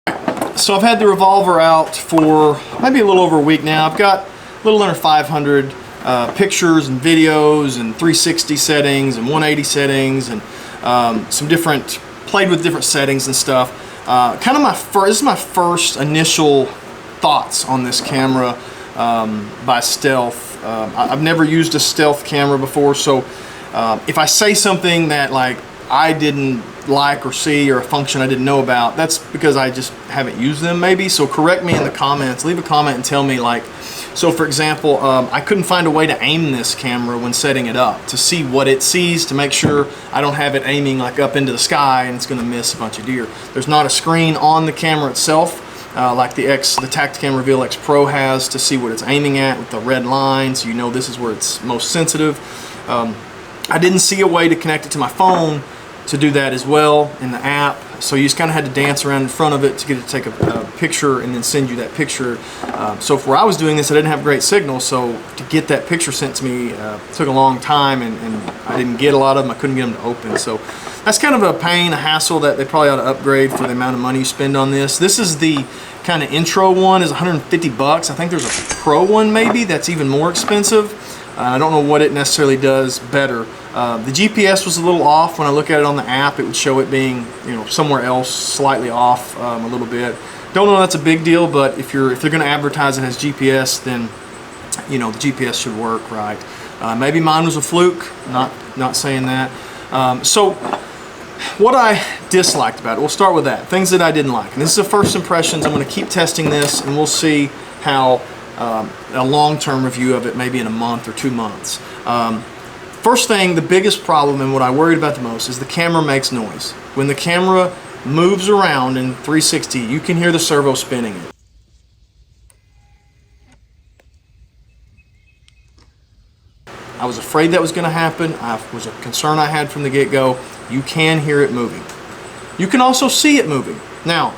So I've had the Revolver out for maybe a little over a week now. I've got a little under 500 pictures and videos and 360 settings and 180 settings and some different, played with different settings and stuff. Kind of this is my first initial thoughts on this camera by Stealth. I've never used a Stealth camera before, so if I say something that like I didn't like or see, or a function I didn't know about, that's because I just haven't used them maybe. So correct me in the comments, leave a comment and tell me, like, so for example, I couldn't find a way to aim this camera when setting it up to see what it sees, to make sure I don't have it aiming like up into the sky and it's going to miss a bunch of deer. There's not a screen on the camera itself like the Cam Reveal X Pro has, to see what it's aiming at with the red line, so you know this is where it's most sensitive. I didn't see a way to connect it to my phone to do that as well in the app, so you just kind of had to dance around in front of it to get it to take a picture and then send you that picture. So for where I was doing this, I didn't have great signal, so to get that picture sent to me took a long time, and I didn't get a lot of them. I couldn't get them to open, so that's kind of a pain, a hassle that they probably ought to upgrade for the amount of money you spend on this. This is the kind of intro one, is 150 bucks. I think there's a pro one maybe that's even more expensive. I don't know what it necessarily does better. The GPS was a little off. When I look at it on the app, it would show it being, you know, somewhere else, slightly off a little bit. Don't know that's a big deal, but if they're going to advertise it as GPS, then you know the GPS should work, right? Maybe mine was a fluke. Not saying that. So what I disliked about it, we'll start with that. Things that I didn't like. And this is the first impressions. I'm going to keep testing this, and we'll see how a long-term review of it, maybe in a month or 2 months. First thing, the biggest problem and what I worried about the most is the camera makes noise. When the camera moves around in 360, you can hear the servo spinning it. I was afraid that was going to happen. It was a concern I had from the get-go. You can hear it moving. You can also see it moving. Now,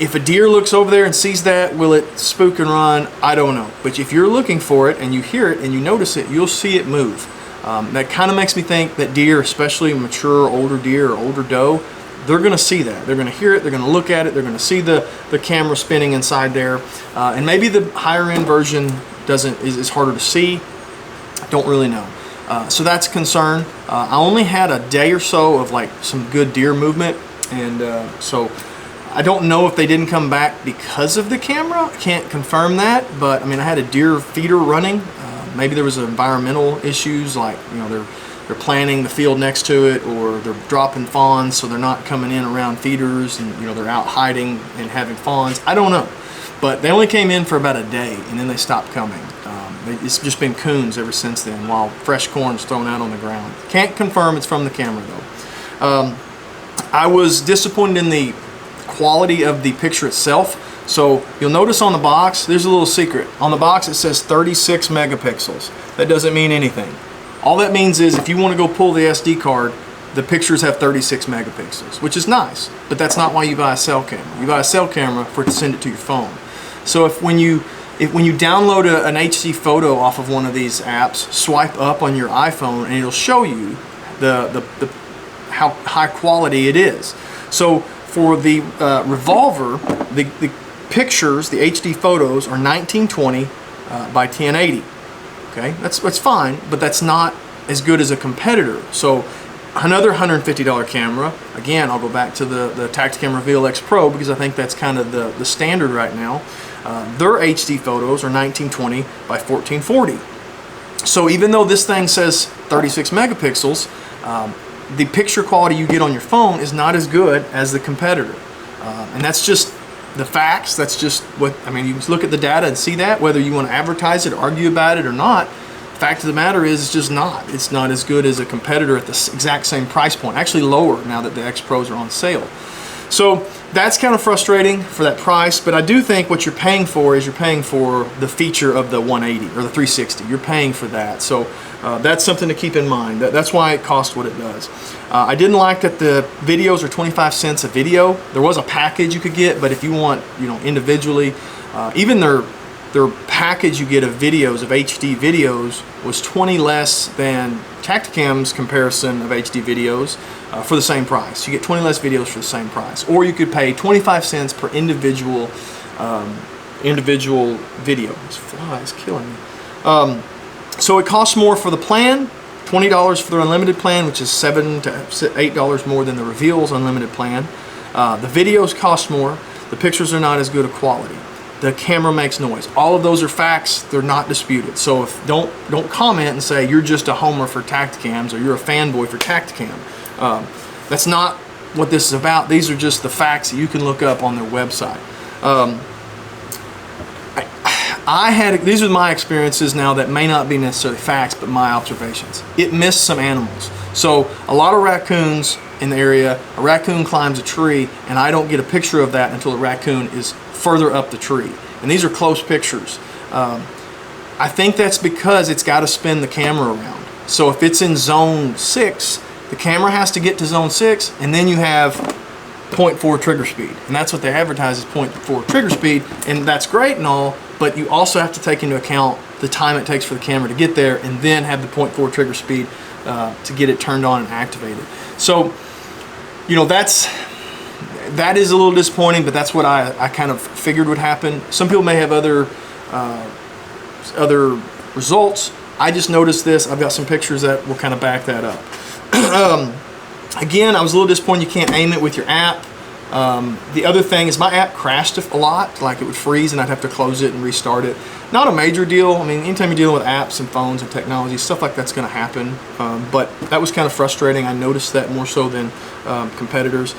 if a deer looks over there and sees that, will it spook and run? I don't know. But if you're looking for it and you hear it and you notice it, you'll see it move. That kind of makes me think that deer, especially mature older deer or older doe, they're going to see that. They're going to hear it, they're going to look at it, they're going to see the camera spinning inside there. And maybe the higher end version is harder to see. I don't really know. So that's a concern. I only had a day or so of like some good deer movement, and so I don't know if they didn't come back because of the camera. I can't confirm that, but I mean, I had a deer feeder running. Maybe there was environmental issues, like, you know, they're planting the field next to it, or they're dropping fawns, so they're not coming in around feeders, and you know, they're out hiding and having fawns. I don't know, but they only came in for about a day, and then they stopped coming. It's just been coons ever since then, while fresh corn's thrown out on the ground. Can't confirm it's from the camera though. I was disappointed in the quality of the picture itself. So you'll notice on the box, there's a little secret. On the box it says 36 megapixels. That doesn't mean anything. All that means is if you want to go pull the SD card, the pictures have 36 megapixels, which is nice, but that's not why you buy a cell camera. You buy a cell camera to send it to your phone. So when you download an HD photo off of one of these apps, swipe up on your iPhone and it'll show you how high quality it is. So for the Revolver, the pictures, the HD photos, are 1920 by 1080. Okay, that's fine, but that's not as good as a competitor. So another $150 camera. Again, I'll go back to the Cam Reveal X Pro because I think that's kind of the standard right now. Their HD photos are 1920 by 1440. So even though this thing says 36 megapixels, the picture quality you get on your phone is not as good as the competitor. And that's just the facts. That's just what, I mean, you can look at the data and see that, whether you want to advertise it, argue about it or not. The fact of the matter is it's just not. It's not as good as a competitor at the exact same price point. Actually lower now that the X Pros are on sale. So that's kind of frustrating for that price, but I do think what you're paying for is you're paying for the feature of the 180 or the 360. You're paying for that. So that's something to keep in mind. That's why it costs what it does. I didn't like that the videos are 25 cents a video. There was a package you could get, but if you want, you know, individually, even their their package you get of videos, of HD videos, was 20 less than Tacticam's comparison of HD videos for the same price. You get 20 less videos for the same price. Or you could pay 25 cents per individual video. This fly is killing me. So it costs more for the plan, $20 for the unlimited plan, which is $7 to $8 more than the Reveal's unlimited plan. The videos cost more. The pictures are not as good a quality. The camera makes noise. All of those are facts. They're not disputed. So if don't comment and say you're just a homer for Tacticams or you're a fanboy for Tacticam. That's not what this is about. These are just the facts that you can look up on their website. These are my experiences now that may not be necessarily facts, but my observations. It missed some animals. So a lot of raccoons in the area, a raccoon climbs a tree, and I don't get a picture of that until the raccoon is further up the tree. And these are close pictures. I think that's because it's got to spin the camera around. So if it's in zone 6, the camera has to get to zone 6, and then you have 0.4 trigger speed. And that's what they advertise as 0.4 trigger speed, and that's great and all, but you also have to take into account the time it takes for the camera to get there and then have the 0.4 trigger speed to get it turned on and activated. So, you know, that is a little disappointing, but that's what I kind of figured would happen. Some people may have other results. I just noticed this. I've got some pictures that will kind of back that up. Again, I was a little disappointed you can't aim it with your app. The other thing is my app crashed a lot, like it would freeze and I'd have to close it and restart it. Not a major deal. I mean, anytime you're dealing with apps and phones and technology, stuff like that's going to happen. But that was kind of frustrating. I noticed that more so than competitors.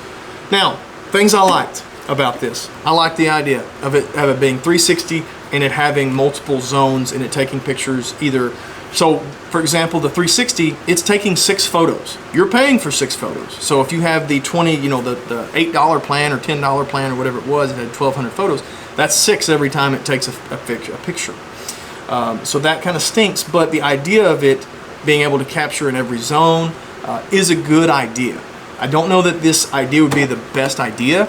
Now, things I liked about this. I like the idea of it being 360 and it having multiple zones and it taking pictures either. So, for example, the 360, it's taking 6 photos. You're paying for 6 photos. So if you have the the $8 plan or $10 plan or whatever it was, it had 1,200 photos. That's 6 every time it takes a picture. So that kind of stinks, but the idea of it being able to capture in every zone is a good idea. I don't know that this idea would be the best idea.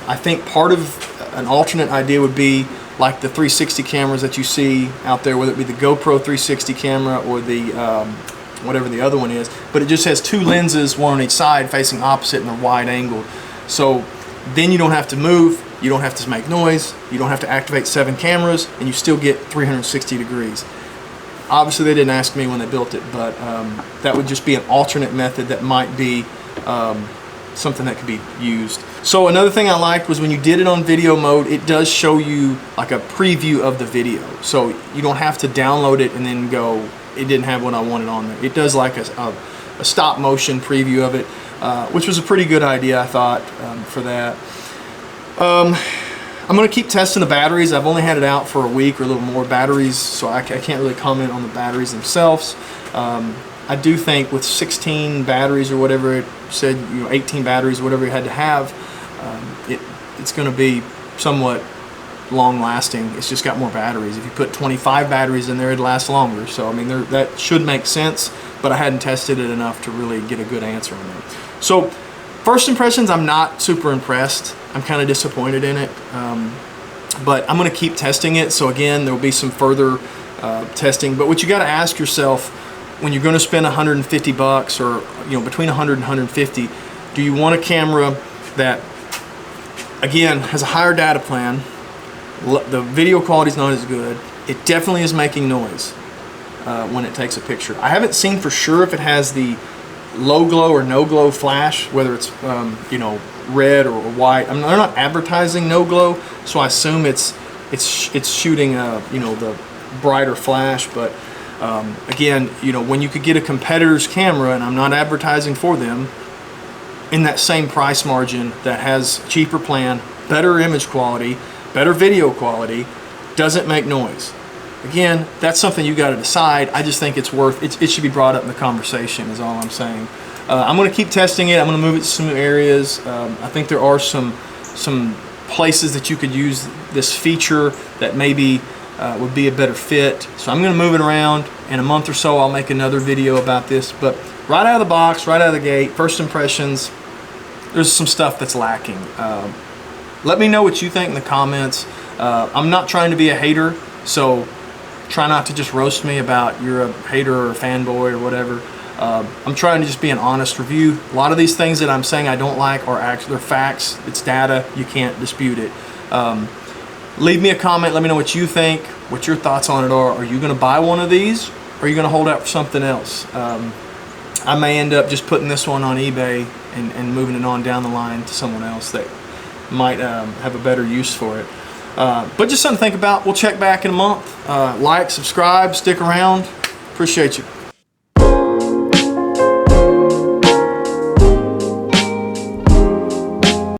I think part of an alternate idea would be like the 360 cameras that you see out there, whether it be the GoPro 360 camera or the whatever the other one is, but it just has 2 lenses, one on each side, facing opposite and they're wide angled. So then you don't have to move, you don't have to make noise, you don't have to activate 7 cameras, and you still get 360 degrees. Obviously they didn't ask me when they built it, but that would just be an alternate method that might be something that could be used. So another thing I liked was when you did it on video mode, it does show you like a preview of the video. So you don't have to download it and then go, it didn't have what I wanted on there. It does like a stop motion preview of it, which was a pretty good idea, I thought, for that. I'm going to keep testing the batteries. I've only had it out for a week or a little more batteries, so I can't really comment on the batteries themselves. I do think with 16 batteries or whatever it said, 18 batteries or whatever you had to have, it's going to be somewhat long lasting. It's just got more batteries. If you put 25 batteries in there, it'd last longer. So I mean, that should make sense, but I hadn't tested it enough to really get a good answer on that. So first impressions, I'm not super impressed. I'm kind of disappointed in it, but I'm going to keep testing it. So again, there will be some further testing, but what you got to ask yourself when you're going to spend $150 or between 100 and 150, do you want a camera that again has a higher data plan, the video quality is not as good, it definitely is making noise when it takes a picture. I haven't seen for sure if it has the low glow or no glow flash, whether it's red or white. I mean, they're not advertising no glow, so I assume it's shooting the brighter flash. But again, when you could get a competitor's camera, and I'm not advertising for them, in that same price margin that has cheaper plan, better image quality, better video quality, doesn't make noise. Again, that's something you got to decide. I just think it's worth it. It should be brought up in the conversation is all I'm saying. I'm going to keep testing it. I'm going to move it to some new areas. I think there are some places that you could use this feature that maybe would be a better fit. So I'm going to move it around. In a month or so, I'll make another video about this. But right out of the box, right out of the gate, first impressions, there's some stuff that's lacking. Let me know what you think in the comments. I'm not trying to be a hater. So try not to just roast me about you're a hater or a fanboy or whatever. I'm trying to just be an honest review. A lot of these things that I'm saying I don't like are actually, they're facts. It's data. You can't dispute it. Leave me a comment. Let me know what you think, what your thoughts on it are. Are you going to buy one of these, or are you going to hold out for something else? I may end up just putting this one on eBay and moving it on down the line to someone else that might have a better use for it. But just something to think about. We'll check back in a month. Like, subscribe, stick around. Appreciate you.